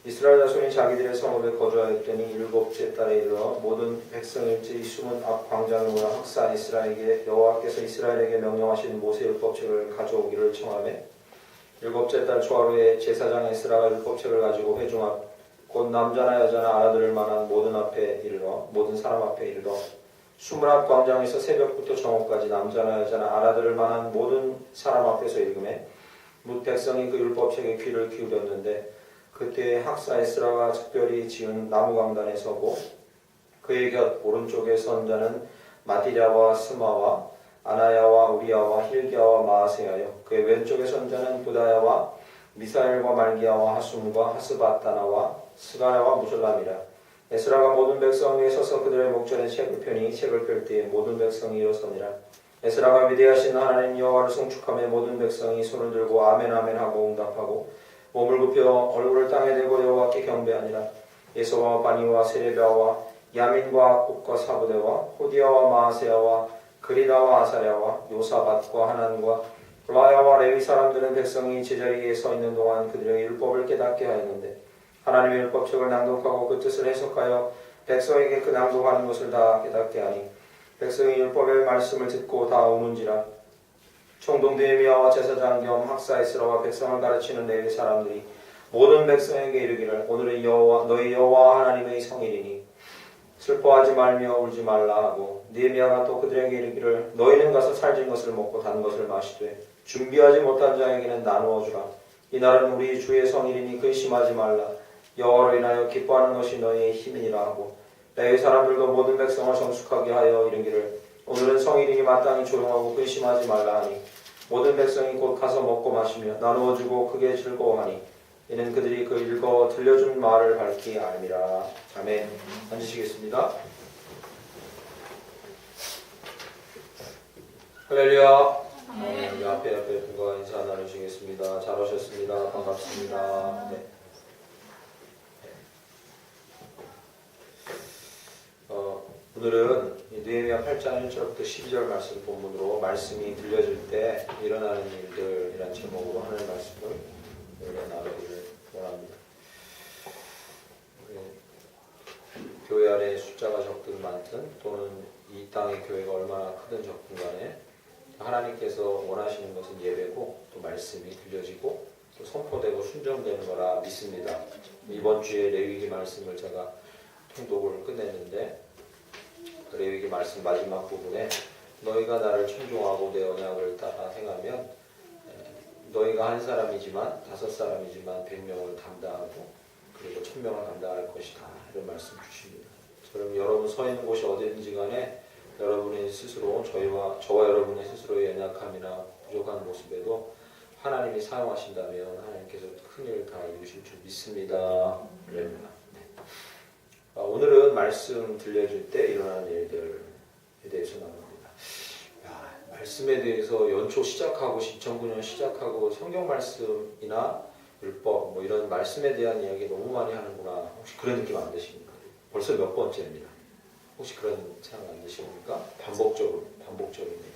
이스라엘 자손이 자기들의 성읍에 거주하였더니 일곱째 달에 이르러 모든 백성일지 숨은 앞 광장을 모여 학사 이스라엘에게 여호와께서 이스라엘에게 명령하신 모세 율법책을 가져오기를 청하매 일곱째 달 초하루에 제사장 에스라가 율법책을 가지고 회중 앞 곧 남자나 여자나 알아들을 만한 모든 사람 앞에 이르러 수문 앞 광장에서 새벽부터 정오까지 남자나 여자나 알아들을 만한 모든 사람 앞에서 읽음에 뭇 백성이 그 율법책에 귀를 기울였는데 그때 학사 에스라가 특별히 지은 나무 강단에 서고 그의 곁 오른쪽에 선 자는 마디랴와 스마와 아나야와 우리야와 힐기야와 마아세야요 그의 왼쪽에 선 자는 부다야와 미사엘과 말기야와 하숨과 하스바타나와 스가야와 무술람이라. 에스라가 모든 백성 위에 서서 그들의 목전에 책을 펴니 책을 펼 때에 모든 백성이 일어서니라. 에스라가 위대하신 하나님 여호와를 송축하며 모든 백성이 손을 들고 아멘 아멘 하고 응답하고 몸을 굽혀 얼굴을 땅에 대고 여호와께 경배하니라. 예소와 바니와 세레비아와 야민과 악국과 사부대와 호디야와 마아세야와 그리다와 아사랴와 요사밧과 하난과 라야와 레위 사람들은 백성이 제자리에 서 있는 동안 그들의 율법을 깨닫게 하였는데 하나님의 율법책을 낭독하고 그 뜻을 해석하여 백성에게 그 낭독하는 것을 다 깨닫게 하니 백성이 율법의 말씀을 듣고 다 우는지라. 총독 느헤미야와 제사장 겸 학사 에스라와 백성을 가르치는 레위 사람들이 모든 백성에게 이르기를 오늘은 너희 여호와 하나님의 성일이니 슬퍼하지 말며 울지 말라 하고 느헤미야가 또 그들에게 이르기를 너희는 가서 살진 것을 먹고 단 것을 마시되 준비하지 못한 자에게는 나누어 주라. 이날은 우리 주의 성일이니 근심하지 말라. 여호와로 인하여 기뻐하는 것이 너희의 힘이니라 하고 레위 사람들도 모든 백성을 성숙하게 하여 이르기를 오늘은 성일이니 마땅히 조용하고 근심하지 말라 하니 모든 백성이 곧 가서 먹고 마시며 나누어주고 크게 즐거워하니 이는 그들이 그 읽어 들려준 말을 밝히 알미라. 아멘. 앉으시겠습니다. 할렐루야. 우리 앞에 분과 인사 나누시겠습니다. 잘 오셨습니다. 반갑습니다. 네. 오늘은 느헤미야 8장 1절부터 12절 말씀 본문으로 말씀이 들려질 때 일어나는 일들이라는 제목으로 하는 말씀을 나누기를 원합니다. 교회 안에 숫자가 적든 많든 또는 이 땅의 교회가 얼마나 크든 적든 간에 하나님께서 원하시는 것은 예배고 또 말씀이 들려지고 또 선포되고 순종되는 거라 믿습니다. 이번 주에 레위기 말씀을 제가 통독을 끝냈는데 레위기 말씀 마지막 부분에 너희가 나를 청종하고 내 언약을 따라 행하면 너희가 한 사람이지만 5사람이지만 100명을 담당하고 그리고 1000명을 담당할 것이다 이런 말씀 주십니다. 그럼 여러분 서 있는 곳이 어디든지 간에 여러분의 스스로 저와 여러분의 스스로의 연약함이나 부족한 모습에도 하나님이 사용하신다면 하나님께서 큰일 다 이루실 줄 믿습니다. 오늘은 말씀 들려줄 때 일어나는 일들에 대해서 나눕니다. 말씀에 대해서 연초 시작하고 2009년 시작하고 성경 말씀이나 율법 뭐 이런 말씀에 대한 이야기 너무 많이 하는구나. 혹시 그런 느낌 안 드십니까? 벌써 몇 번째입니다. 혹시 그런 생각 안 드십니까? 반복적으로네요.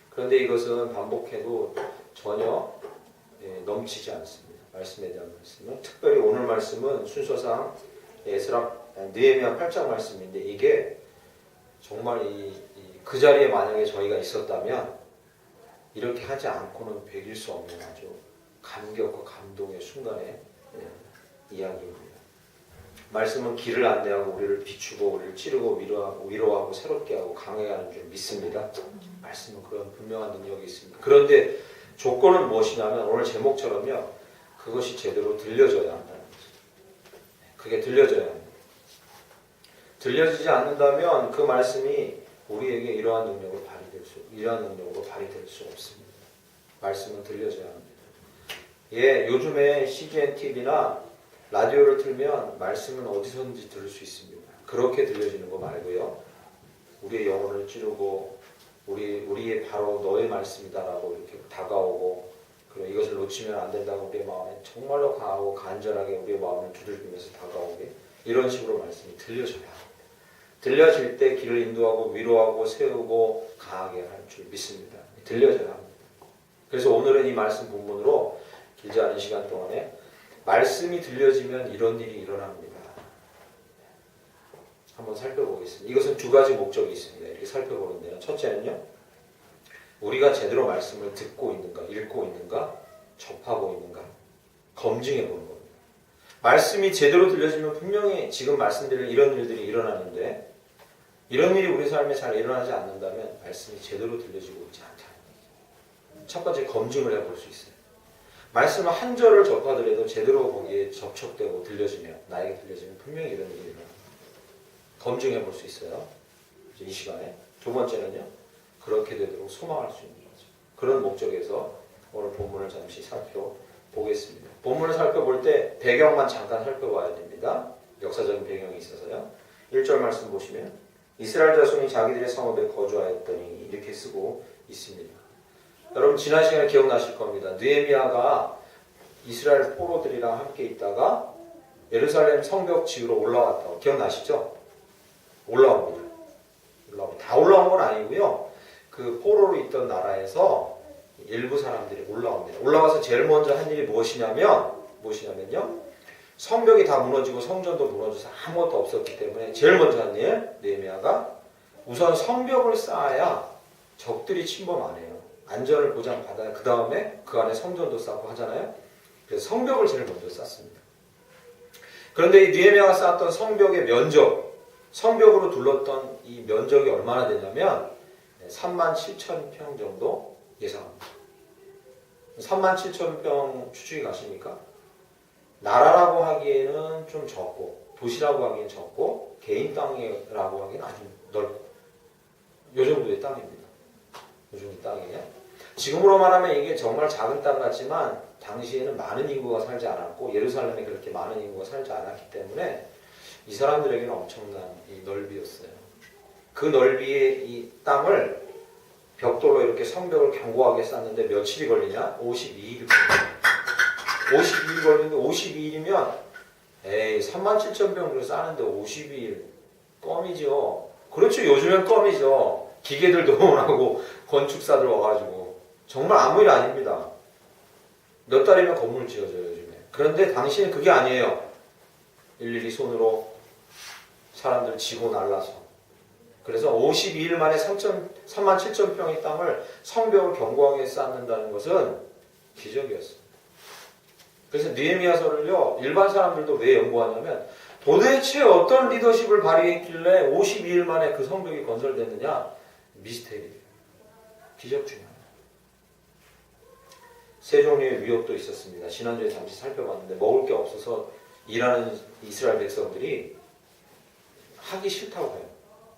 그런데 이것은 반복해도 전혀 넘치지 않습니다. 말씀에 대한 말씀은 특별히 오늘 말씀은 순서상 느헤미야 8장 말씀인데 이게 정말 그 자리에 만약에 저희가 있었다면 이렇게 하지 않고는 배길 수 없는 아주 감격과 감동의 순간의 이야기입니다. 말씀은 길을 안내하고 우리를 비추고 우리를 찌르고 위로하고 새롭게 하고 강하게 하는 줄 믿습니다. 말씀은 그런 분명한 능력이 있습니다. 그런데 조건은 무엇이냐면 오늘 제목처럼요. 그것이 제대로 들려져야 한다는 거죠. 그게 들려져야 합니다. 들려지지 않는다면 그 말씀이 우리에게 이러한 능력으로 발휘될 수 없습니다. 말씀은 들려져야 합니다. 요즘에 CGN TV나 라디오를 틀면 말씀은 어디서든지 들을 수 있습니다. 그렇게 들려지는 거 말고요. 우리의 영혼을 찌르고 우리의 바로 너의 말씀이다라고 이렇게 다가오고 그리고 이것을 놓치면 안 된다고 우리의 마음에 정말로 강하고 간절하게 우리의 마음을 두들기면서 다가오게 이런 식으로 말씀이 들려져야 합니다. 들려질 때 길을 인도하고 위로하고 세우고 강하게 할 줄 믿습니다. 들려져야 합니다. 그래서 오늘은 이 말씀 본문으로 길지 않은 시간 동안에 말씀이 들려지면 이런 일이 일어납니다. 한번 살펴보겠습니다. 이것은 두 가지 목적이 있습니다. 이렇게 살펴보는데요. 첫째는요, 우리가 제대로 말씀을 듣고 있는가, 읽고 있는가, 접하고 있는가, 검증해 보는 겁니다. 말씀이 제대로 들려지면 분명히 지금 말씀드린 이런 일들이 일어나는데, 이런 일이 우리 삶에 잘 일어나지 않는다면 말씀이 제대로 들려지고 있지 않다는 거죠. 첫 번째, 검증을 해볼 수 있어요. 말씀을 한 절을 접하더라도 제대로 거기에 접촉되고 들려지면, 나에게 들려지면 분명히 이런 일이 일어납니다. 검증해 볼 수 있어요. 이 시간에. 두 번째는요, 그렇게 되도록 소망할 수 있는 거죠. 그런 목적에서 오늘 본문을 잠시 살펴보겠습니다. 본문을 살펴볼 때 배경만 잠깐 살펴봐야 됩니다. 역사적인 배경이 있어서요. 1절 말씀 보시면 이스라엘 자손이 자기들의 성읍에 거주하였더니 이렇게 쓰고 있습니다. 여러분 지난 시간에 기억나실 겁니다. 느헤미야가 이스라엘 포로들이랑 함께 있다가 예루살렘 성벽 지으러 올라왔다고 기억나시죠? 올라옵니다. 다 올라온 건 아니고요. 그 포로로 있던 나라에서 일부 사람들이 올라옵니다. 올라와서 제일 먼저 한 일이 무엇이냐면요. 성벽이 다 무너지고 성전도 무너져서 아무것도 없었기 때문에 제일 먼저 한 일, 느헤미야가 우선 성벽을 쌓아야 적들이 침범 안 해요. 안전을 보장받아야 그 다음에 그 안에 성전도 쌓고 하잖아요. 그래서 성벽을 제일 먼저 쌓습니다. 그런데 이 느헤미야가 쌓았던 성벽의 면적, 성벽으로 둘렀던 이 면적이 얼마나 되냐면 37,000평 정도 예상합니다. 37,000평 추측이 가십니까? 나라라고 하기에는 좀 적고 도시라고 하기엔 적고 개인 땅이라고 하기엔 아주 넓고 요 정도의 땅입니다. 요 정도의 땅이에요. 지금으로 말하면 이게 정말 작은 땅 같지만 당시에는 많은 인구가 살지 않았고 예루살렘에 그렇게 많은 인구가 살지 않았기 때문에 이 사람들에게는 엄청난 이 넓이였어요. 그 넓이의 이 땅을 벽돌로 이렇게 성벽을 견고하게 쌓는데 며칠이 걸리냐? 52일 걸립니다. 52일 걸리는데 52일이면 37,000병으로 쌓는데 52일 껌이죠. 그렇죠. 요즘엔 껌이죠. 기계들 너무 나고 건축사들 와가지고 정말 아무 일 아닙니다. 몇 달이면 건물 지어져요 요즘에. 그런데 당시에는 그게 아니에요. 일일이 손으로 사람들 지고 날라서. 그래서 52일 만에 37,000평의 땅을 성벽을 견고하게 쌓는다는 것은 기적이었습니다. 그래서 느헤미야서를요 일반 사람들도 왜 연구하냐면 도대체 어떤 리더십을 발휘했길래 52일 만에 그 성벽이 건설됐느냐? 미스테리예요. 기적 중에 하나. 세 종류의 위협도 있었습니다. 지난주에 잠시 살펴봤는데 먹을 게 없어서 일하는 이스라엘 백성들이 하기 싫다고 해요.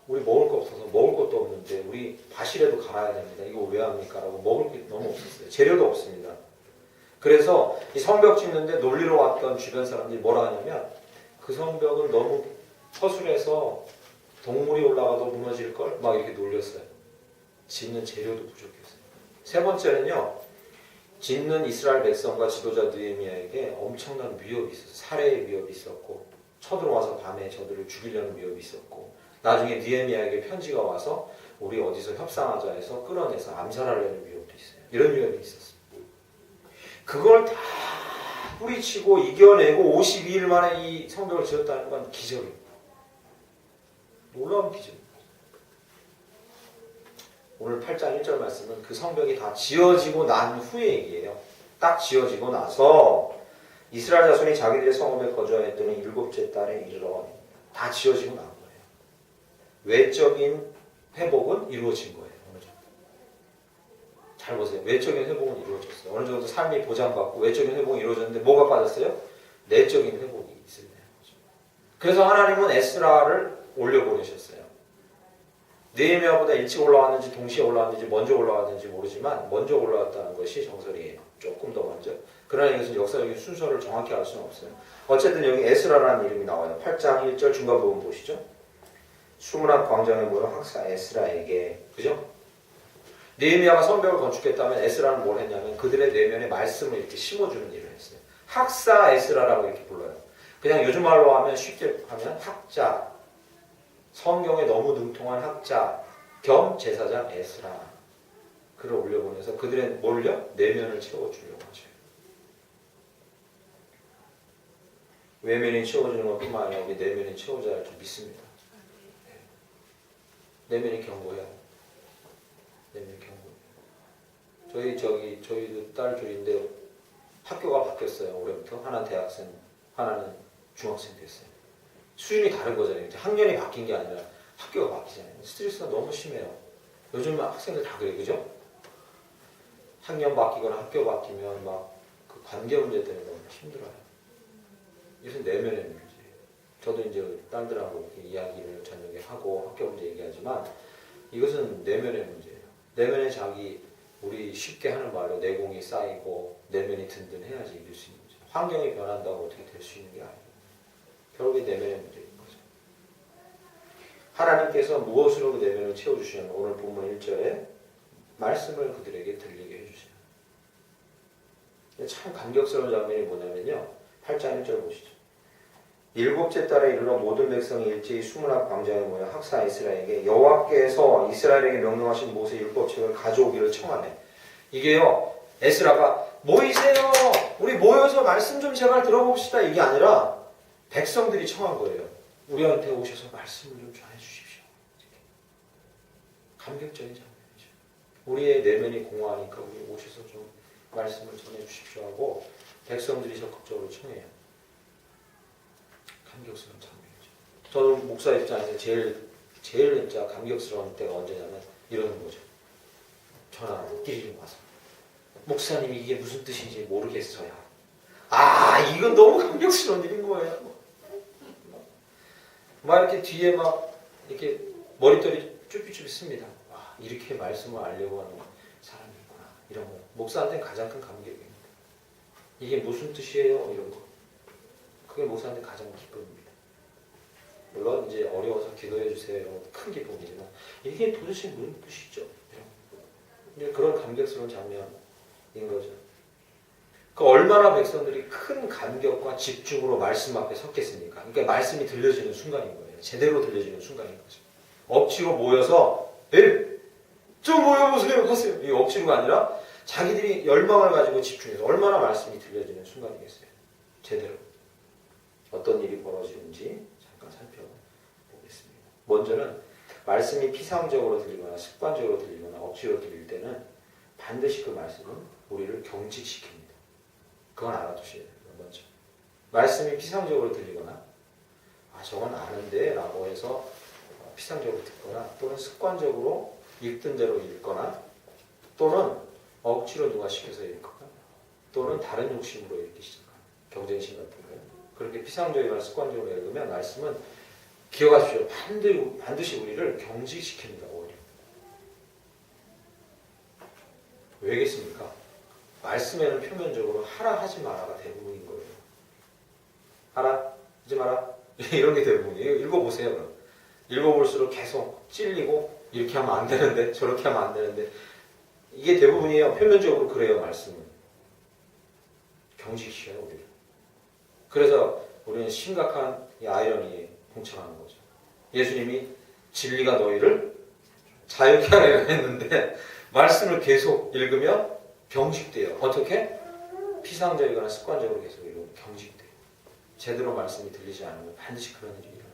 우리 먹을 거 없어서 먹을 것도 없는데 우리 밭이라도 갈아야 됩니다. 이거 왜 합니까? 라고 먹을 게 너무 없었어요. 재료도 없습니다. 그래서 이 성벽 짓는데 놀리러 왔던 주변 사람들이 뭐라 하냐면 그 성벽은 너무 허술해서 동물이 올라가도 무너질걸? 막 이렇게 놀렸어요. 짓는 재료도 부족했어요. 세 번째는요. 짓는 이스라엘 백성과 지도자 느헤미야에게 엄청난 위협이 있었어요. 살해의 위협이 있었고 쳐들어와서 밤에 저들을 죽이려는 위협이 있었고 나중에 느헤미야에게 편지가 와서 우리 어디서 협상하자 해서 끌어내서 암살하려는 위협도 있어요. 이런 위협이 있었어요. 그걸 다 뿌리치고 이겨내고 52일 만에 이 성벽을 지었다는 건 기적입니다. 놀라운 기적입니다. 오늘 8장 1절 말씀은 그 성벽이 다 지어지고 난 후의 얘기예요. 딱 지어지고 나서 이스라엘 자손이 자기들의 성읍에 거주하였더니 7째 달에 이르러 다 지어지고 난 거예요. 외적인 회복은 이루어진 거예요. 어느 정도. 잘 보세요. 외적인 회복은 이루어졌어요. 어느 정도 삶이 보장받고 외적인 회복이 이루어졌는데 뭐가 빠졌어요? 내적인 회복이 있어야 되는 거죠. 그래서 하나님은 에스라를 올려보내셨어요. 느헤미야보다 일찍 올라왔는지 동시에 올라왔는지 먼저 올라왔는지 모르지만 먼저 올라왔다는 것이 정설이에요. 조금 더 먼저. 그러나 이것은 역사적인 순서를 정확히 알 수는 없어요. 어쨌든 여기 에스라라는 이름이 나와요. 8장 1절 중간 부분 보시죠. 수문앞 광장에 모여 학사 에스라에게, 그죠? 느헤미야가 성벽을 건축했다면 에스라는 뭘 했냐면 그들의 내면에 말씀을 이렇게 심어주는 일을 했어요. 학사 에스라라고 이렇게 불러요. 그냥 요즘 말로 하면 쉽게 하면 학자, 성경에 너무 능통한 학자 겸 제사장 에스라 그를 올려보내서 그들의 뭘요? 내면을 채워주려고 하죠. 외면이 채워지는 것뿐만 아니라 우리 내면이 채워져야 할 줄 믿습니다. 내면이 견고해야 돼요. 내면이 견고해요. 저희도 딸 둘인데 학교가 바뀌었어요. 올해부터. 하나는 대학생, 하나는 중학생 됐어요. 수준이 다른 거잖아요. 학년이 바뀐 게 아니라 학교가 바뀌잖아요. 스트레스가 너무 심해요. 요즘 학생들 다 그래, 그죠? 학년 바뀌거나 학교 바뀌면 막 그 관계 문제 때문에 너무 힘들어요. 이것은 내면의 문제예요. 저도 이제 딸들하고 이야기를 저녁에 하고 학교 문제 얘기하지만 이것은 내면의 문제예요. 내면에 우리 쉽게 하는 말로 내공이 쌓이고 내면이 든든해야지 이길 수 있는 거죠. 환경이 변한다고 어떻게 될 수 있는 게 아니에요. 결국에 내면의 문제인 거죠. 하나님께서 무엇으로 그 내면을 채워주시냐면 오늘 본문 1절에 말씀을 그들에게 들리게 해주세요. 참 감격스러운 장면이 뭐냐면요. 8장 1절 보시죠. 일곱째 달에 이르러 모든 백성이 일제히 수문학 광장에 모여 학사 이스라엘에게 여호와께서 이스라엘에게 명령하신 모세 율법책을 가져오기를 청하네. 이게요. 에스라가 모이세요. 우리 모여서 말씀 좀 제발 들어봅시다. 이게 아니라 백성들이 청한 거예요. 우리한테 오셔서 말씀을 좀 전해 주십시오. 감격적인 장면이죠. 우리의 내면이 공허하니까 우리 오셔서 좀 말씀을 전해 주십시오 하고 백성들이 적극적으로 청해요. 감격스러운 장면이죠. 저는 목사 입장에서 제일 진짜 감격스러운 때가 언제냐면 이러는 거죠. 전화로 끼리 와서 목사님이 이게 무슨 뜻인지 모르겠어요. 이건 너무 감격스러운 일인 거예요. 막 이렇게 뒤에 막 이렇게 머리털이 쭈삣쭈삣 씁니다. 이렇게 말씀을 알려고 하는 사람이 있구나. 이런 거. 목사한테는 가장 큰 감격입니다. 이게 무슨 뜻이에요? 이런 거. 그게 목사한테 가장 기쁨입니다. 물론 이제 어려워서 기도해 주세요. 이런 것도 큰 기쁨이지만 이게 도대체 무슨 뜻이죠? 이런 그런 감격스러운 장면인 거죠. 얼마나 백성들이 큰 감격과 집중으로 말씀 앞에 섰겠습니까? 그러니까 말씀이 들려지는 순간인 거예요. 제대로 들려지는 순간인 거죠. 억지로 모여서 좀 모여보세요 하세요. 이 억지로가 아니라 자기들이 열망을 가지고 집중해서 얼마나 말씀이 들려지는 순간이겠어요. 제대로. 어떤 일이 벌어지는지 잠깐 살펴보겠습니다. 먼저는 말씀이 피상적으로 들리거나 습관적으로 들리거나 억지로 들릴 때는 반드시 그 말씀은 우리를 경직시킵니다. 그건 알아두셔야 돼요. 먼저. 말씀이 피상적으로 들리거나 저건 아는데 라고 해서 피상적으로 듣거나 또는 습관적으로 읽던 대로 읽거나 또는 억지로 누가 시켜서 읽거나 또는 다른 욕심으로 읽기 시작하는 경쟁심 같은 거예요. 그렇게 피상적이거나 습관적으로 읽으면 말씀은 기억하십시오. 반드시 우리를 경직시킵니다. 오히려. 왜겠습니까? 말씀에는 표면적으로 하라 하지 마라가 대부분인 거예요. 하라 하지 마라 이런 게 대부분이에요. 읽어보세요. 그럼. 읽어볼수록 계속 찔리고 이렇게 하면 안 되는데 저렇게 하면 안 되는데 이게 대부분이에요. 표면적으로 그래요. 말씀은. 경직시켜요. 우리를. 그래서 우리는 심각한 이 아이러니에 봉착하는 거죠. 예수님이 진리가 너희를 자유케 하려 했는데 말씀을 계속 읽으면 경직돼요. 어떻게? 피상적이거나 습관적으로 계속 읽으면 경직돼요. 제대로 말씀이 들리지 않으면 반드시 그런 일이 일어나요.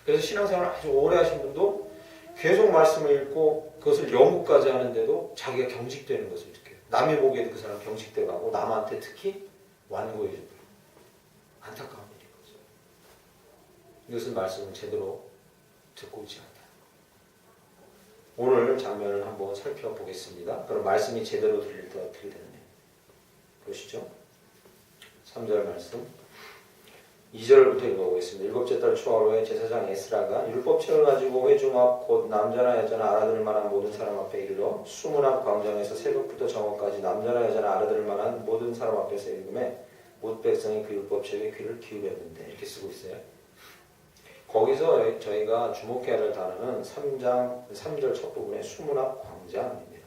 그래서 신앙생활을 아주 오래 하신 분도 계속 말씀을 읽고 그것을 연구까지 하는데도 자기가 경직되는 것을 느껴요. 남이 보기에도 그 사람 경직돼 가고 남한테 특히 완고해져요. 안타까운 일인 거죠. 이것은 말씀을 제대로 듣고 있지 않다. 오늘 장면을 한번 살펴보겠습니다. 그럼 말씀이 제대로 들릴 때 어떻게 되느냐. 보시죠. 3절 말씀. 2절부터 읽어보겠습니다. 일곱째 달 초하루에 제사장 에스라가 율법책을 가지고 회중 앞 곧 남자나 여자나 알아들을 만한 모든 사람 앞에 이르러 수문학 광장에서 새벽부터 정오까지 남자나 여자나 알아들을 만한 모든 사람 앞에서 읽음에 못 백성이 그 율법책에 귀를 기울였는데 이렇게 쓰고 있어요. 거기서 저희가 주목해야 할 단어는 3절 첫 부분의 수문학 광장입니다.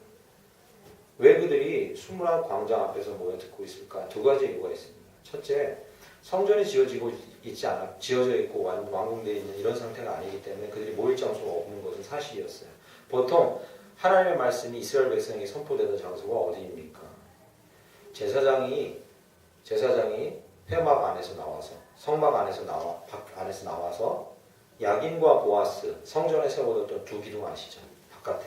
왜 그들이 수문학 광장 앞에서 모여 듣고 있을까? 두 가지 이유가 있습니다. 첫째, 성전이 지어져 있고 완공되어 있는 이런 상태가 아니기 때문에 그들이 모일 장소가 없는 것은 사실이었어요. 보통 하나님의 말씀이 이스라엘 백성에게 선포되던 장소가 어디입니까? 제사장이 회막 안에서 나와서 성막 안에서 나와서 야긴과 보아스 성전에 세워뒀던 두 기둥 아시죠? 바깥에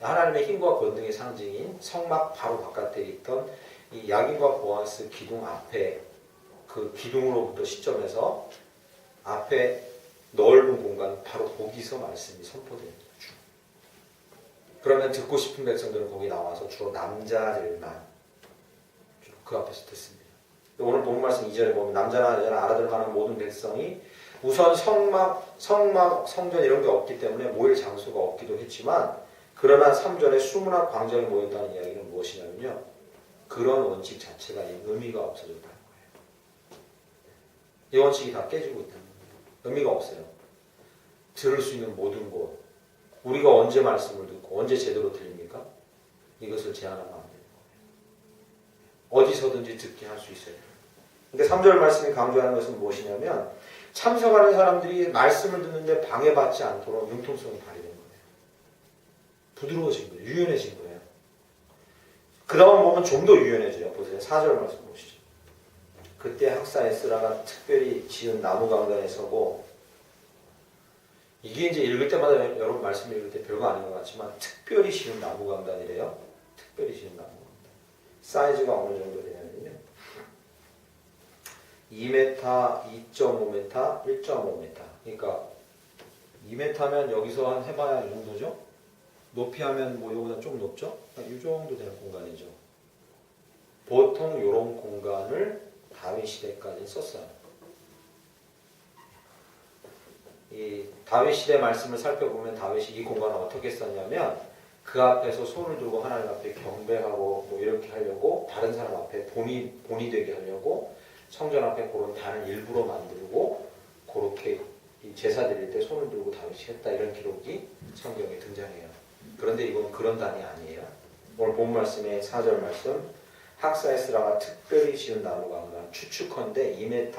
하나님의 힘과 권능의 상징인 성막 바로 바깥에 있던 이 야긴과 보아스 기둥 앞에 그 기둥으로부터 시점에서 앞에 넓은 공간 바로 거기서 말씀이 선포됩니다. 그러면 듣고 싶은 백성들은 거기 나와서 주로 남자들만 주로 그 앞에서 듣습니다. 오늘 본 말씀 2절에 보면 남자나 여자나 알아들 만한 모든 백성이 우선 성막, 성전 이런 게 없기 때문에 모일 장소가 없기도 했지만 그러나 3절에 수문화 광장에 모였다는 이야기는 무엇이냐면요. 그런 원칙 자체가 의미가 없어졌다는 거예요. 이 원칙이 다 깨지고 있다는 거예요. 의미가 없어요. 들을 수 있는 모든 곳. 우리가 언제 말씀을 듣고 언제 제대로 들립니까? 이것을 제한하면 안 되는 거예요. 어디서든지 듣게 할 수 있어야 돼요. 그러니까 3절 말씀이 강조하는 것은 무엇이냐면 참석하는 사람들이 말씀을 듣는데 방해받지 않도록 융통성이 발휘된 거예요. 부드러워진 거예요. 유연해진 거예요. 그 다음 보면 좀 더 유연해져요. 보세요. 4절 말씀 보시죠. 그때 학사 에스라가 특별히 지은 나무 강단에 서고 이게 이제 읽을 때마다 여러분 말씀 읽을 때 별거 아닌 것 같지만 특별히 지은 나무 강단이래요. 특별히 지은 나무 강단. 사이즈가 어느 정도 되냐면요. 2m, 2.5m, 1.5m. 그러니까 2m면 여기서 한 해봐야 이 정도죠. 높이 하면 뭐 이거보다 좀 높죠. 이 정도 되는 공간이죠. 보통 이런 공간을 다윗 시대까지 썼어요. 이 다윗 시대 말씀을 살펴보면 다윗이 이 공간을 어떻게 썼냐면 그 앞에서 손을 들고 하나님 앞에 경배하고 뭐 이렇게 하려고 다른 사람 앞에 본이 되게 하려고 성전 앞에 그런 단을 일부러 만들고 그렇게 제사 드릴 때 손을 들고 다윗이 했다 이런 기록이 성경에 등장해요. 그런데 이건 그런 단이 아니에요. 오늘 본 말씀의 4절 말씀 학사 에스라가 특별히 지은 나무 강단 추측컨대 2m,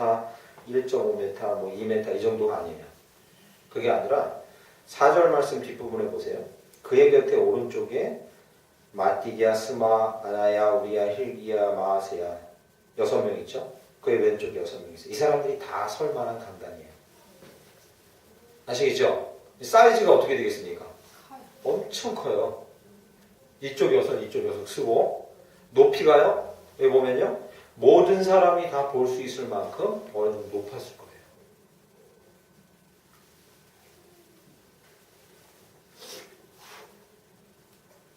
1.5m, 뭐 2m 이 정도가 아니에요. 그게 아니라 4절 말씀 뒷부분에 보세요. 그의 곁에 오른쪽에 마띠기야, 스마, 아나야, 우리야, 힐기야, 마아세야 6명 있죠. 그의 왼쪽에 6명 있어요. 이 사람들이 다 설만한 강단이에요. 아시겠죠? 사이즈가 어떻게 되겠습니까? 엄청 커요. 이쪽 6, 이쪽 6 쓰고 높이가요. 여기 보면요. 모든 사람이 다 볼 수 있을 만큼 어느 정도 높았을 거예요.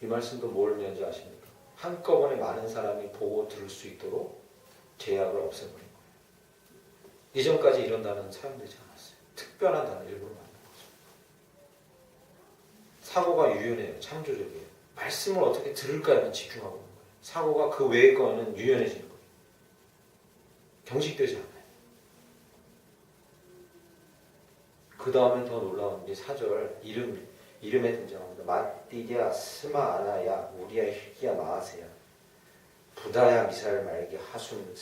이 말씀도 뭘 의미하는지 아십니까? 한꺼번에 많은 사람이 보고 들을 수 있도록 제약을 없애버린 거예요. 이전까지 이런 단어는 사용되지 않았어요. 특별한 단어 일부러 만든 거죠. 사고가 유연해요. 창조적이에요. 말씀을 어떻게 들을까에만 집중하고 있는 거예요. 사고가 그 외의 거는 유연해지는 거예요. 경직되지 않아요. 그 다음에 더 놀라운 게 4절 이름에 등장합니다. 마띠디아, 스마, 아나야, 우리야, 힐기야, 마아세야, 부다야, 미사엘, 말기, 하순,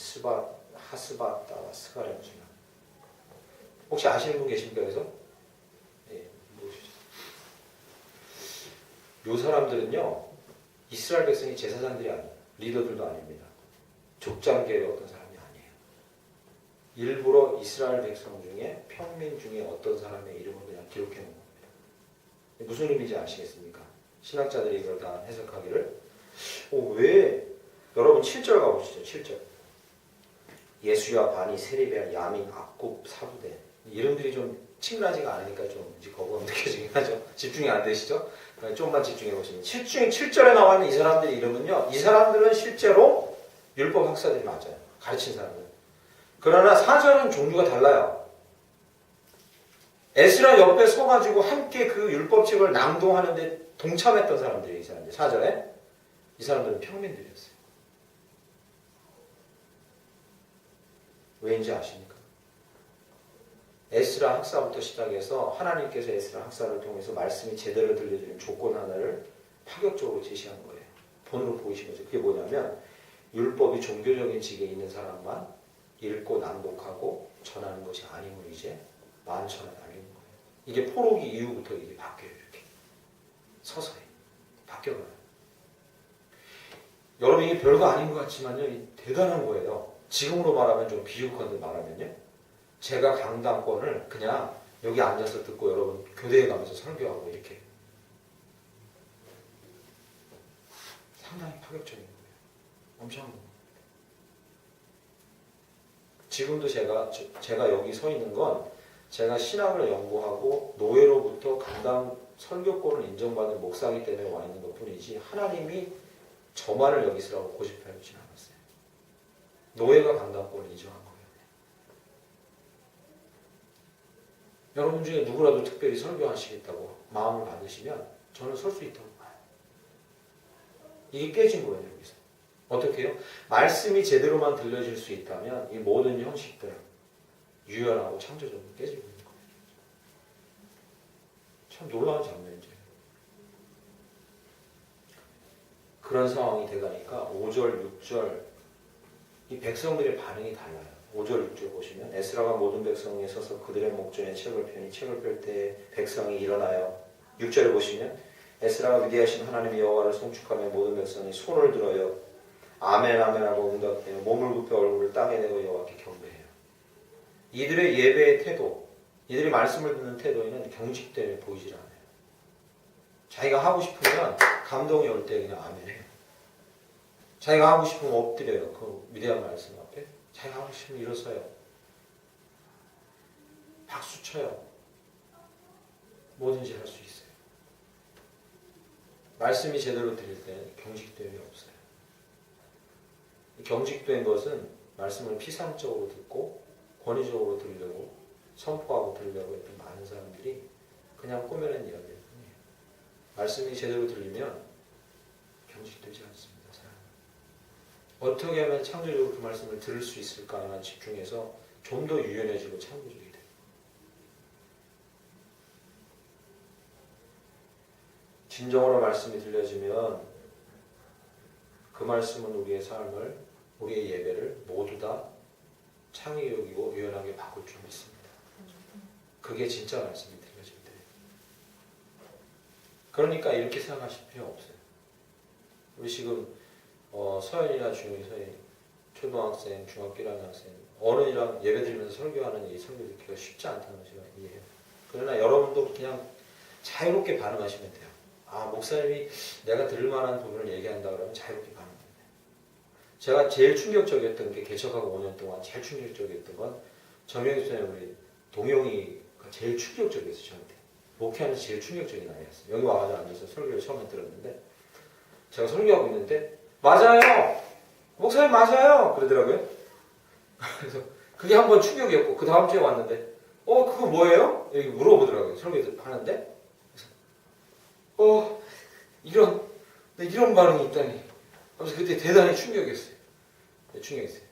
하스바다와 스가랴무스나. 혹시 아시는 분 계십니까? 그래서? 네, 모르시죠? 요 사람들은요, 이스라엘 백성이 제사장들이 아니에요. 리더들도 아닙니다. 족장계의 어떤 사람이 아니에요. 일부러 이스라엘 백성 중에 평민 중에 어떤 사람의 이름을 그냥 기록해 놓은 겁니다. 무슨 의미인지 아시겠습니까? 신학자들이 이걸 다 해석하기를 왜? 여러분 7절 가보시죠. 7절 예수야, 바니, 세리베아, 야민, 악굽, 사부대 이름들이 좀 친근하지가 않으니까 좀 거부감 느껴지긴 하죠. 집중이 안 되시죠? 좀만 집중해 보시면 7절에 나와 있는 이 사람들의 이름은요. 이 사람들은 실제로 율법 학사들이 맞아요. 가르친 사람들. 그러나 4절은 종류가 달라요. 에스라 옆에 서가지고 함께 그 율법책을 낭독하는데 동참했던 사람들이 이 사람들. 4절에 이 사람들은 평민들이었어요. 왜인지 아십니까? 에스라 학사부터 시작해서 하나님께서 에스라 학사를 통해서 말씀이 제대로 들려주는 조건 하나를 파격적으로 제시한 거예요. 본으로 보이신 거죠. 그게 뭐냐면 율법이 종교적인 직에 있는 사람만 읽고 낭독하고 전하는 것이 아님을 이제 만천에 알리는 거예요. 이게 포로기 이후부터 이게 바뀌어요. 이렇게 서서히 바뀌어가요. 여러분 이게 별거 아닌 것 같지만요. 대단한 거예요. 지금으로 말하면 좀 비유컨대 말하면요. 제가 강당권을 그냥 여기 앉아서 듣고 여러분 교대에 가면서 설교하고 이렇게 상당히 파격적인 거예요. 엄청. 지금도 제가 여기 서 있는 건 제가 신학을 연구하고 노예로부터 강당 설교권을 인정받은 목사이기 때문에 와 있는 것 뿐이지 하나님이 저만을 여기 있으라고 고집해 주진 않았어요. 노예가 강당권을 인정한 거예요. 여러분 중에 누구라도 특별히 설교하시겠다고 마음을 받으시면 저는 설 수 있다고 봐요. 이게 깨진 거예요, 여기서. 어떻게 해요? 말씀이 제대로만 들려질 수 있다면 이 모든 형식들 유연하고 창조적으로 깨지고 있는 거예요. 참 놀라운 장면이죠. 그런 상황이 되가니까 5절, 6절 이 백성들의 반응이 달라요. 5절, 6절 보시면 에스라가 모든 백성 위에 서서 그들의 목전에 책을 펴니 책을 펼 때에 백성이 일어나요. 6절에 보시면 에스라가 위대하신 하나님 여호와를 송축하며 모든 백성이 손을 들어요. 아멘 아멘 하고 응답해요. 몸을 굽혀 얼굴을 땅에 대고 여호와께 경배해요. 이들의 예배의 태도, 이들이 말씀을 듣는 태도에는 경직됨이 보이질 않아요. 자기가 하고 싶으면 감동이 올 때 그냥 아멘해요. 자기가 하고 싶으면 엎드려요. 그 위대한 말씀 앞에. 자기가 하고 싶으면 일어서요. 박수 쳐요. 뭐든지 할 수 있어요. 말씀이 제대로 들릴 때는 경직됨이 없어요. 경직된 것은 말씀을 피상적으로 듣고 권위적으로 들으려고 선포하고 들으려고 했던 많은 사람들이 그냥 꾸며낸 이야기일 뿐이에요. 말씀이 제대로 들리면 경직되지 않습니다. 사람은. 어떻게 하면 창조적으로 그 말씀을 들을 수 있을까에만 집중해서 좀 더 유연해지고 창조적이 돼요. 진정으로 말씀이 들려지면 그 말씀은 우리의 삶을, 우리의 예배를 모두 다 창의적이고 유연하게 바꿀 줄 믿습니다. 그게 진짜 말씀이 들려질 때. 그러니까 이렇게 생각하실 필요 없어요. 우리 지금 서연이나 중이 서연, 초등학생, 중학교 1학년 학생, 어른이랑 예배드리면서 설교하는 이 설교 듣기가 쉽지 않다는 걸 제가 이해해요. 그러나 여러분도 그냥 자유롭게 반응하시면 돼요. 아, 목사님이 내가 들을 만한 부분을 얘기한다 그러면 자유롭게 반응해요. 제가 제일 충격적이었던 게 개척하고 5년 동안 제일 충격적이었던 건 정영희 선생님 우리 동영이가 제일 충격적이었어요. 저한테. 목회하면서 제일 충격적인 아이였어요. 여기 와가지고 앉아서 설교를 처음에 들었는데 제가 설교하고 있는데 맞아요! 목사님 맞아요! 그러더라고요. 그래서 그게 한 번 충격이었고 그 다음 주에 왔는데 그거 뭐예요? 여기 물어보더라고요. 설교하는데 그래서 이런 반응이 있다니. 그래서 그때 대단히 충격이었어요. 충격이었어요.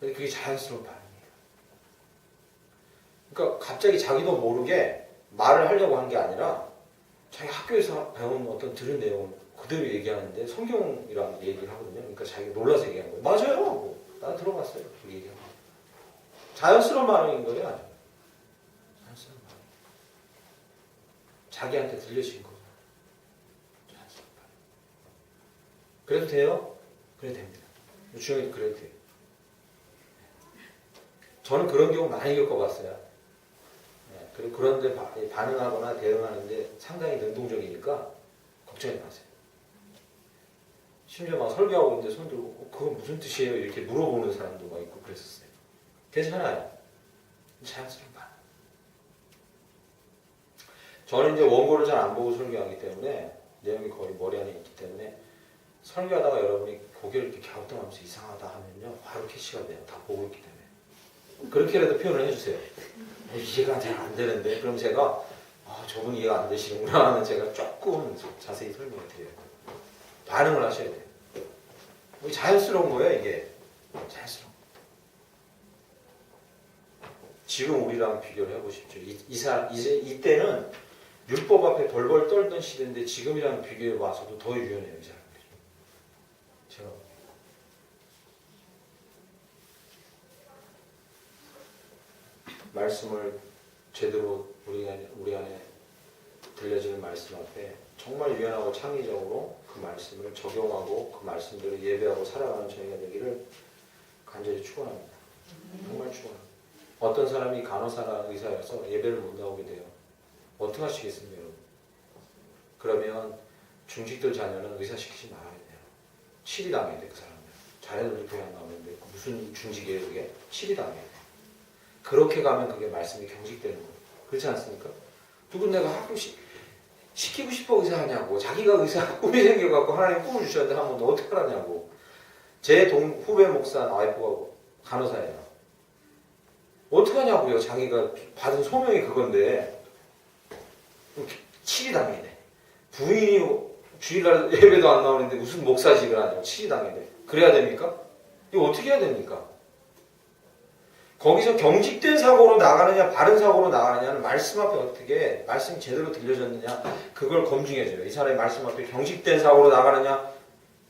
근데 그게 자연스러운 반응이에요. 그러니까 갑자기 자기도 모르게 말을 하려고 한 게 아니라 자기 학교에서 배운 어떤 들은 내용을 그대로 얘기하는데 성경이랑 얘기를 하거든요. 그러니까 자기가 놀라서 얘기하는 거예요. 맞아요. 나 들어봤어요. 그 얘기하고. 자연스러운 반응인 거예요. 아주. 자연스러운 반응. 자기한테 들려진 거죠. 자연스러운 반응. 그래도 돼요? 그래도 됩니다. 주영이도 그래도 돼요. 저는 그런 경우 많이 겪어봤어요. 그리고 그런데 반응하거나 대응하는데 상당히 능동적이니까 걱정이 마세요. 심지어 막 설교하고 있는데 손 들고 그거 무슨 뜻이에요? 이렇게 물어보는 사람도 막 있고 그랬었어요. 괜찮아요. 자연스러운 반응. 저는 이제 원고를 잘 안 보고 설교하기 때문에 내용이 거의 머리 안에 있기 때문에 설교하다가 여러분이 고개를 이렇게 갸우뚱하면서 이상하다 하면요 바로 캐치가 돼요. 다 보고 있기 때문에. 그렇게라도 표현을 해주세요. 이해가 잘 안 되는데 그럼 제가 저분 이해가 안 되시는구나 하는 제가 조금 자세히 설명을 드려요. 반응을 하셔야 돼요. 자연스러운 거예요 이게. 자연스러운 거. 지금 우리랑 비교를 해보십시오. 이제 이때는 율법 앞에 벌벌 떨던 시대인데 지금이랑 비교해 와서도 더 유연해요. 이 사람들이. 제가 말씀을 제대로 우리 안에 들려지는 말씀 앞에 정말 유연하고 창의적으로 그 그 말씀을 적용하고 그 말씀대로 예배하고 살아가는 저희가 되기를 간절히 축원합니다. 정말 축원합니다. 어떤 사람이 간호사나 의사여서 예배를 못 나오게 돼요. 어떻게 하시겠습니까, 여러분? 그러면 중직들 자녀는 의사 시키지 말아야 돼요. 치리 당해야 돼, 그 사람은. 자녀들도 교회 안 나오는데 무슨 중직이에요, 그게? 치리 당해야 돼. 그렇게 가면 그게 말씀이 경직되는 거예요. 그렇지 않습니까? 누군 내가 학교 시키고 싶어 의사 하냐고. 자기가 의사 꿈이 생겨갖고 하나님 꿈을 주셨는데 하면 너 어떻게 하냐고. 제 후배 목사 와이프가 간호사예요. 어떻게 하냐고요. 자기가 받은 소명이 그건데 치리 당해야 돼. 부인이 주일날 예배도 안 나오는데 무슨 목사직을 하냐고. 치리 당해야 돼. 그래야 됩니까? 이거 어떻게 해야 됩니까? 거기서 경직된 사고로 나가느냐 바른 사고로 나가느냐는 말씀 앞에 어떻게 말씀이 제대로 들려졌느냐 그걸 검증해줘요. 이 사람이 말씀 앞에 경직된 사고로 나가느냐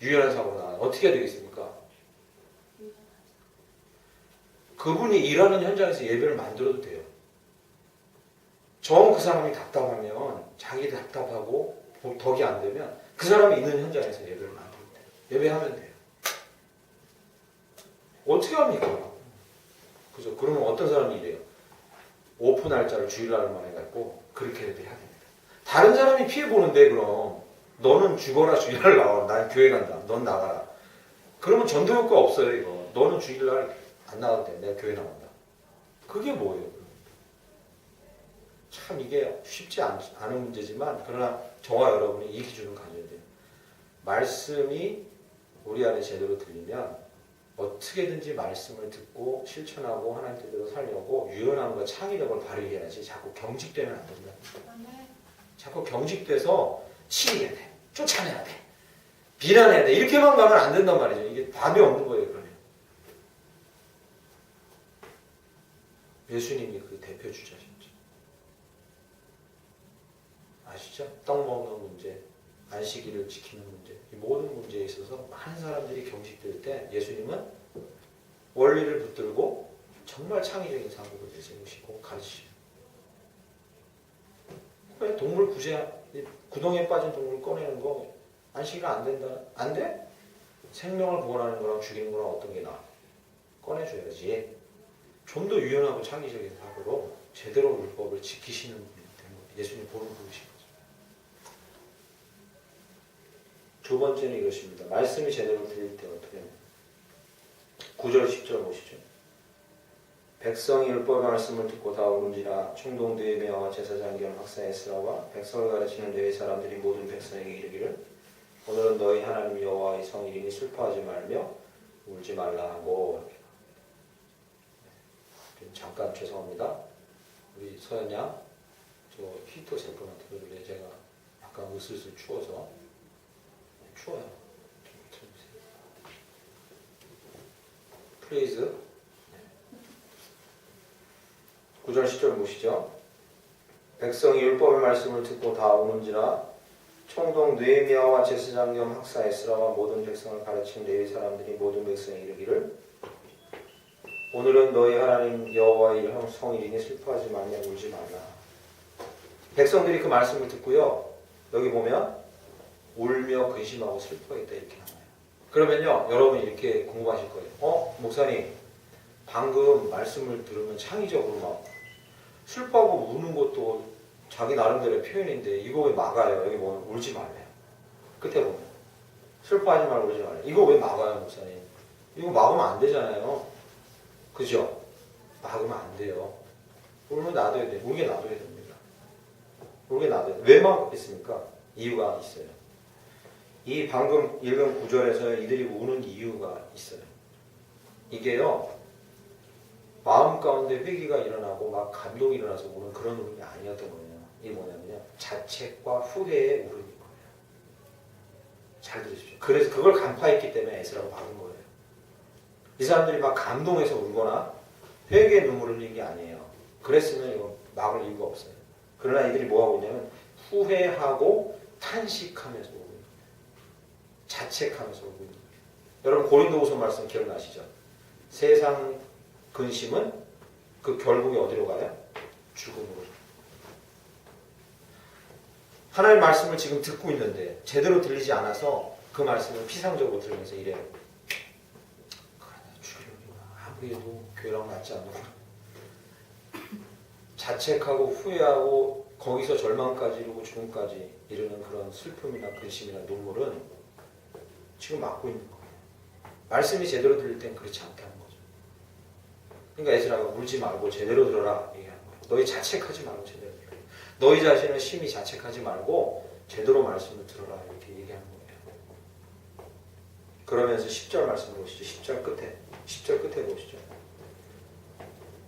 유연한 사고로 나가느냐 어떻게 해야 되겠습니까? 그분이 일하는 현장에서 예배를 만들어도 돼요. 정 그 사람이 답답하면 자기 답답하고 덕이 안 되면 그 사람이 있는 현장에서 예배를 만들어도 돼요. 예배하면 돼요. 어떻게 합니까? 그죠? 그러면 어떤 사람이 이래요? 오프 날짜를 주일날만 해갖고 그렇게 해야 됩니다. 다른 사람이 피해보는데 그럼 너는 죽어라 주일날 나와. 난 교회 간다. 넌 나가라. 그러면 전도 효과 없어요 이거. 너는 주일날 안 나가도 돼. 내가 교회 나간다. 그게 뭐예요? 참 이게 쉽지 않은 문제지만 그러나 저와 여러분이 이 기준을 가져야 돼요. 말씀이 우리 안에 제대로 들리면 어떻게든지 말씀을 듣고 실천하고 하나님 뜻대로 살려고 유연함과 창의력을 발휘해야지 자꾸 경직되면 안 된다. 자꾸 경직돼서 치려야 돼. 쫓아내야 돼. 비난해야 돼. 이렇게만 가면 안 된단 말이죠. 이게 답이 없는 거예요. 그러면. 예수님이 그 대표 주자셨죠. 아시죠? 떡 먹는 문제, 안식일을 지키는 문제, 이 모든 문제에 있어서 많은 사람들이 경직될 때 예수님은 원리를 붙들고 정말 창의적인 사고를 내세우시고 가르치시죠. 왜 동물 구덩이에 빠진 동물 꺼내는 거 안식일 안 된다? 안 돼? 생명을 구원하는 거랑 죽이는 거랑 어떤 게 나아? 꺼내줘야지. 좀 더 유연하고 창의적인 사고로 제대로 율법을 지키시는 분이 되는 거예요. 예수님 보는 분이신 거죠. 두 번째는 이것입니다. 말씀이 제대로 들릴 때 어떻게 해요? 9절 10절 보시죠. 백성이 율법의 말씀을 듣고 다 오른지라 충동되며 제사장 겸 학사 에스라와 백성을 가르치는 레위 사람들이 모든 백성에게 이르기를 오늘은 너희 하나님 여호와의 성일이니 슬퍼하지 말며 울지 말라 하고. 잠깐 죄송합니다. 우리 서연 양, 저 히터 잠깐만 들어줄래요? 제가 약간 으슬으슬 추워서. 추워요. 플리즈. 9절 10절 보시죠. 백성이 율법의 말씀을 듣고 다 오는지라 총독 느헤미야와 제사장 겸 학사 에스라와 모든 백성을 가르친 레위 사람들이 모든 백성에 이르기를 오늘은 너희 하나님 여호와의 성일이니 슬퍼하지 말며 울지 말라. 백성들이 그 말씀을 듣고요. 여기 보면 울며 근심하고 슬퍼했다 이렇게 나와요. 그러면요. 여러분이 이렇게 궁금하실 거예요. 목사님 방금 말씀을 들으면 창의적으로 막 슬퍼하고 우는 것도 자기 나름대로의 표현인데 이거 왜 막아요? 여기 보면 울지 말래요. 끝에 보면 슬퍼하지 말고 울지 말래요. 이거 왜 막아요 목사님? 이거 막으면 안 되잖아요. 그죠? 막으면 안 돼요. 울면 놔둬야 돼요. 울게 놔둬야 됩니다. 울게 놔둬야 돼요. 왜 막겠습니까? 이유가 있어요. 이 방금 읽은 구절에서 이들이 우는 이유가 있어요. 이게요. 마음 가운데 회개가 일어나고 막 감동이 일어나서 우는 그런 울음이 아니었던 거예요. 이게 뭐냐면요. 자책과 후회의 울음인 거예요. 잘 들으십시오. 그래서 그걸 간파했기 때문에 에스라가 막은 거예요. 이 사람들이 막 감동해서 울거나 회개의 눈물을 흘린 게 아니에요. 그랬으면 이거 막을 이유가 없어요. 그러나 이들이 뭐하고 있냐면 후회하고 탄식하면서 울고 있는 거예요. 자책하면서 울고 있는 거예요. 여러분 고린도후서 말씀 기억나시죠? 세상 근심은 그 결국에 어디로 가요? 죽음으로. 하나님 말씀을 지금 듣고 있는데 제대로 들리지 않아서 그 말씀을 피상적으로 들으면서 이래요. 그래, 내가 죽이려구나. 아무리 해도 교회랑 맞지 않는구나. 자책하고 후회하고 거기서 절망까지 이루고 죽음까지 이르는 그런 슬픔이나 근심이나 눈물은 지금 막고 있는 거예요. 말씀이 제대로 들릴 땐 그렇지 않다는 거죠. 그러니까 에스라가 울지 말고 제대로 들어라 얘기하는 거예요. 너희 자책하지 말고 제대로 들어라. 너희 자신을 심히 자책하지 말고 제대로 말씀을 들어라 이렇게 얘기하는 거예요. 그러면서 10절 말씀을 보시죠. 10절 끝에 보시죠.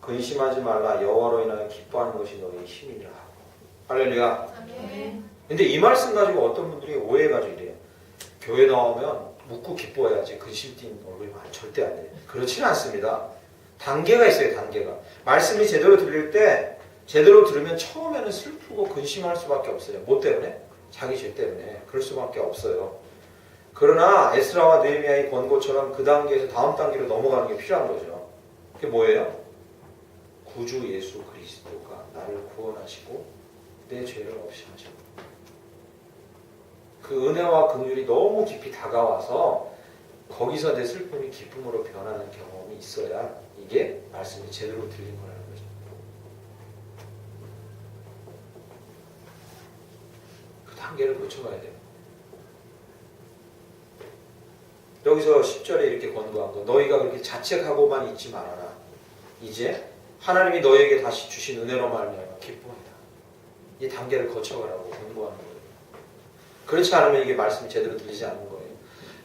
근심하지 말라. 여호와로 인하여 기뻐하는 것이 너희 힘이라. 할렐루야. 아멘. 근데 이 말씀 가지고 어떤 분들이 오해해가지고 이래요. 교회 나오면 묻고 기뻐해야지 근심 띈 얼굴이 절대 안 돼요. 그렇지는 않습니다. 단계가 있어요. 단계가. 말씀이 제대로 들릴 때 제대로 들으면 처음에는 슬프고 근심할 수밖에 없어요. 뭐 때문에? 자기 죄 때문에. 그럴 수밖에 없어요. 그러나 에스라와 느헤미야의 권고처럼 그 단계에서 다음 단계로 넘어가는 게 필요한 거죠. 그게 뭐예요? 구주 예수 그리스도가 나를 구원하시고 내 죄를 없이 하시고 그 은혜와 긍휼이 너무 깊이 다가와서 거기서 내 슬픔이 기쁨으로 변하는 경험이 있어야 이게 말씀이 제대로 들린 거라는 거죠. 그 단계를 거쳐가야 돼요. 여기서 10절에 이렇게 권고한 거, 너희가 그렇게 자책하고만 있지 말아라. 이제 하나님이 너희에게 다시 주신 은혜로 말미암아 기뻐하라. 이 단계를 거쳐가라고 권고하는 거예요. 그렇지 않으면 이게 말씀이 제대로 들리지 않는 거예요.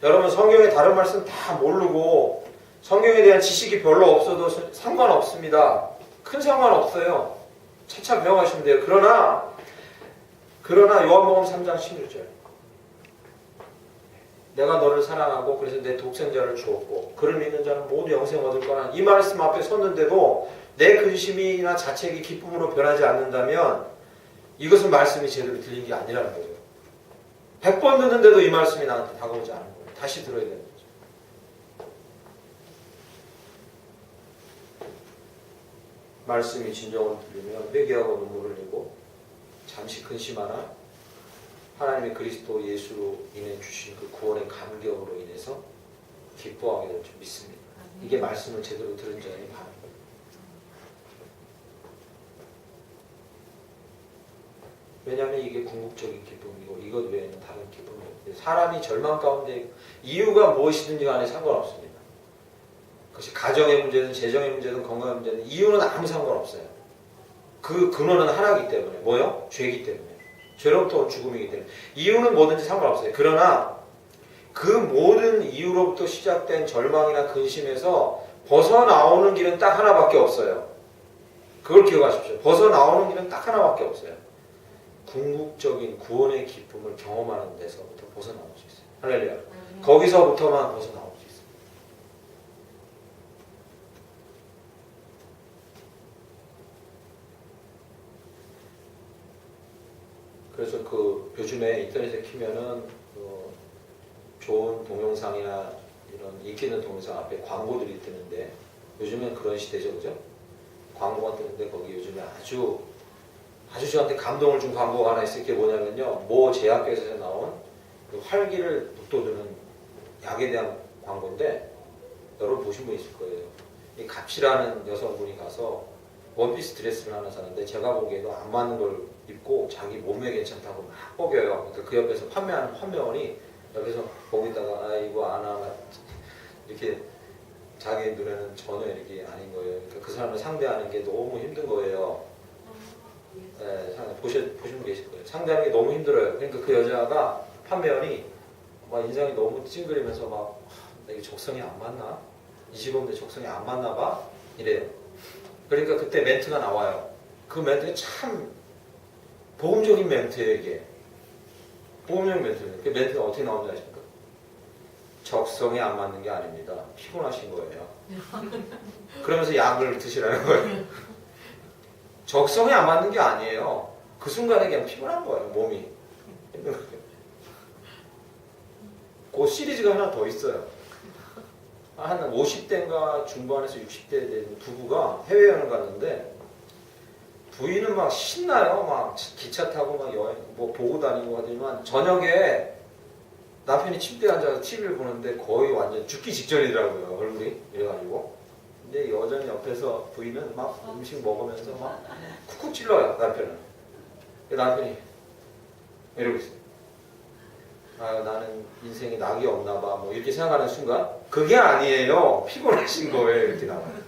여러분 성경의 다른 말씀 다 모르고 성경에 대한 지식이 별로 없어도 상관없습니다. 큰 상관없어요. 차차 배워가시면 돼요. 그러나 요한복음 3장 16절 내가 너를 사랑하고 그래서 내 독생자를 주었고 그를 믿는 자는 모두 영생 얻을 거라. 이 말씀 앞에 섰는데도 내 근심이나 자책이 기쁨으로 변하지 않는다면 이것은 말씀이 제대로 들린 게 아니라는 거죠. 100번 듣는데도 이 말씀이 나한테 다가오지 않은 거예요. 다시 들어야 되는 거죠. 말씀이 진정으로 들리면 회개하고 눈물을 흘리고 잠시 근심하나 하나님의 그리스도 예수로 인해 주신 그 구원의 감격으로 인해서 기뻐하게 될 줄 믿습니다. 이게 말씀을 제대로 들은 자의 반응. 왜냐하면 이게 궁극적인 기쁨이고 이것 외에는 다른 기쁨이 없어요. 사람이 절망 가운데 이유가 무엇이든지 간에 상관없습니다. 그것이 가정의 문제든 재정의 문제든 건강의 문제든 이유는 아무 상관없어요. 그 근원은 하나이기 때문에 뭐요? 죄이기 때문에 죄로부터 온 죽음이기 때문에 이유는 뭐든지 상관없어요. 그러나 그 모든 이유로부터 시작된 절망이나 근심에서 벗어나오는 길은 딱 하나밖에 없어요. 그걸 기억하십시오. 벗어나오는 길은 딱 하나밖에 없어요. 궁극적인 구원의 기쁨을 경험하는 데서부터 벗어나올 수 있어요. 할렐루야. 거기서부터만 벗어나올 수 있어요. 그래서 그 요즘에 인터넷에 키면은 좋은 동영상이나 이런 인기 있는 동영상 앞에 광고들이 뜨는데 요즘엔 그런 시대죠, 그죠? 광고가 뜨는데 거기 요즘에 아주 저한테 감동을 준 광고가 하나 있을 게 뭐냐면요. 모 제약회사에서 나온 그 활기를 북돋우는 약에 대한 광고인데 여러분 보신 분 있을 거예요. 이 갑시라는 여성분이 가서 원피스 드레스를 하나 사는데 제가 보기에도 안 맞는 걸 입고 자기 몸에 괜찮다고 막 뻐겨요. 그러니까 그 옆에서 판매하는 판매원이 옆에서 보고 있다가 아 이거 안 하면 이렇게 자기 눈에는 전혀 이렇게 아닌 거예요. 그러니까 그 사람을 상대하는 게 너무 힘든 거예요. 네, 보신 분 계실 거예요. 상대하는 게 너무 힘들어요. 그러니까 그 여자가 판매원이 막 인상이 너무 찡그리면서 막 이게 적성이 안 맞나? 이 직업인데 적성이 안 맞나 봐? 이래요. 그러니까 그때 멘트가 나와요. 그 멘트가 참 복음적인 멘트예요, 이게. 복음적인 멘트예요. 그 멘트가 어떻게 나오는지 아십니까? 적성에 안 맞는 게 아닙니다. 피곤하신 거예요. 그러면서 약을 드시라는 거예요. 적성에 안 맞는 게 아니에요. 그 순간에 그냥 피곤한 거예요, 몸이. 그 시리즈가 하나 더 있어요. 한 50대인가 중반에서 60대 된 부부가 해외여행을 갔는데 부인은 막 신나요. 막 기차 타고 막 여행 뭐 보고 다니고 하더니만 저녁에 남편이 침대에 앉아서 TV를 보는데 거의 완전 죽기 직전이더라고요. 얼굴이 이래가지고. 근데 여전히 옆에서 부인은 막 음식 먹으면서 막 쿡쿡 찔러요. 남편은. 남편이 이러고 있어요. 아, 나는 인생에 낙이 없나 봐. 뭐 이렇게 생각하는 순간 그게 아니에요. 피곤하신 거예요. 이렇게 나와요.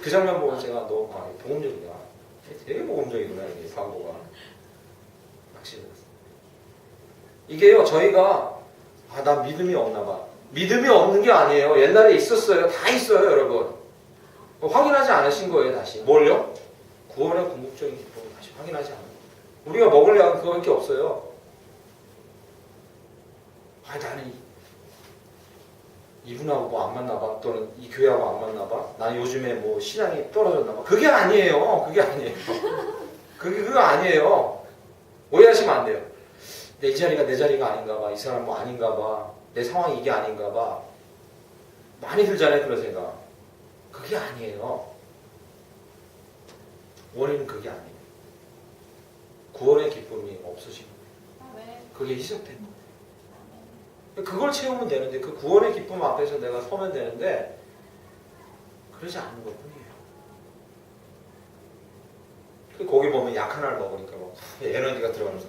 그 장면 보고 제가 너무 복음적이다. 되게 복음적이구나, 이게 광고가. 확실히. 이게요, 저희가, 나 믿음이 없나 봐. 믿음이 없는 게 아니에요. 옛날에 있었어요. 다 있어요, 여러분. 확인하지 않으신 거예요, 다시. 뭘요? 구원의 궁극적인 기쁨을 다시 확인하지 않아요. 우리가 먹을 양은 그거밖에 없어요. 나는 이분하고 뭐 안 맞나 봐. 또는 이 교회하고 안 맞나 봐. 난 요즘에 뭐 신앙이 떨어졌나 봐. 그게 아니에요. 그게 아니에요. 그거 아니에요. 오해하시면 안 돼요. 이 자리가 내 자리가 아닌가 봐. 이 사람 뭐 아닌가 봐. 내 상황이 이게 아닌가 봐. 많이 들잖아요, 그런 생각. 그게 아니에요. 원인은 그게 아니에요. 구원의 기쁨이 없으신 거예요. 그게 희석된 거예요. 그걸 채우면 되는데 그 구원의 기쁨 앞에서 내가 서면 되는데 그러지 않는 것 뿐이에요. 거기 보면 약 하나를 먹으니까 막 에너지가 들어가면서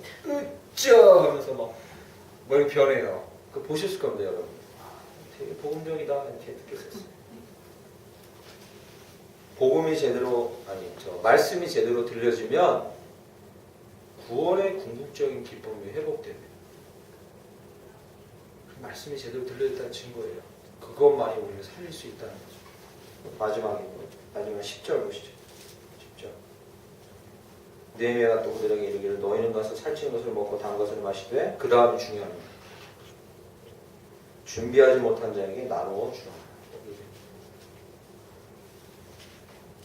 으쌰 하면서 막 머리 변해요. 그거 보셨을 겁니다, 여러분. 되게 복음적이다 이렇게 느꼈었어요. 복음이 제대로 말씀이 제대로 들려지면 구원의 궁극적인 기쁨이 회복됩니다. 말씀이 제대로 들려졌다는 증거예요. 그것만이 우리를 살릴 수 있다는 거죠. 마지막 10절 보시죠. 10절. 느헤미야가 또 그들에게 이르기를 너희는 가서 살찐 것을 먹고 단 것을 마시되 그 다음이 중요합니다. 준비하지 못한 자에게 나누어 주라.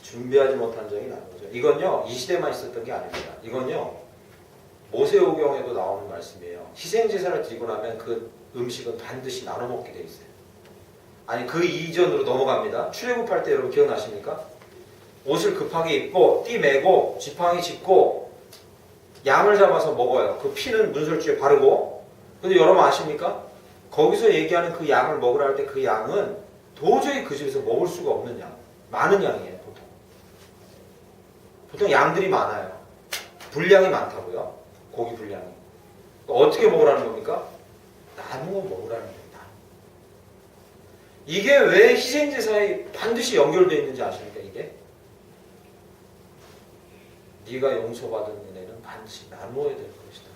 준비하지 못한 자에게 나누어 주라. 이건요, 이 시대만 있었던 게 아닙니다. 이건요, 모세오경에도 나오는 말씀이에요. 희생제사를 드리고 나면 그 음식은 반드시 나눠 먹게 돼 있어요. 아니, 그 이전으로 넘어갑니다. 출애굽할 때 여러분 기억나십니까? 옷을 급하게 입고 띠 매고 지팡이 짚고 양을 잡아서 먹어요. 그 피는 문설주에 바르고. 근데 여러분 아십니까? 거기서 얘기하는 그 양을 먹으라 할 때 그 양은 도저히 그 집에서 먹을 수가 없는 양. 많은 양이에요, 보통. 보통 양들이 많아요. 분량이 많다고요. 고기 분량이. 어떻게 먹으라는 겁니까? 나누어 먹으라는 겁니다. 이게 왜 희생제사에 반드시 연결되어 있는지 아십니까? 이게? 네가 용서받은 은혜는 반드시 나누어야 될 것이다.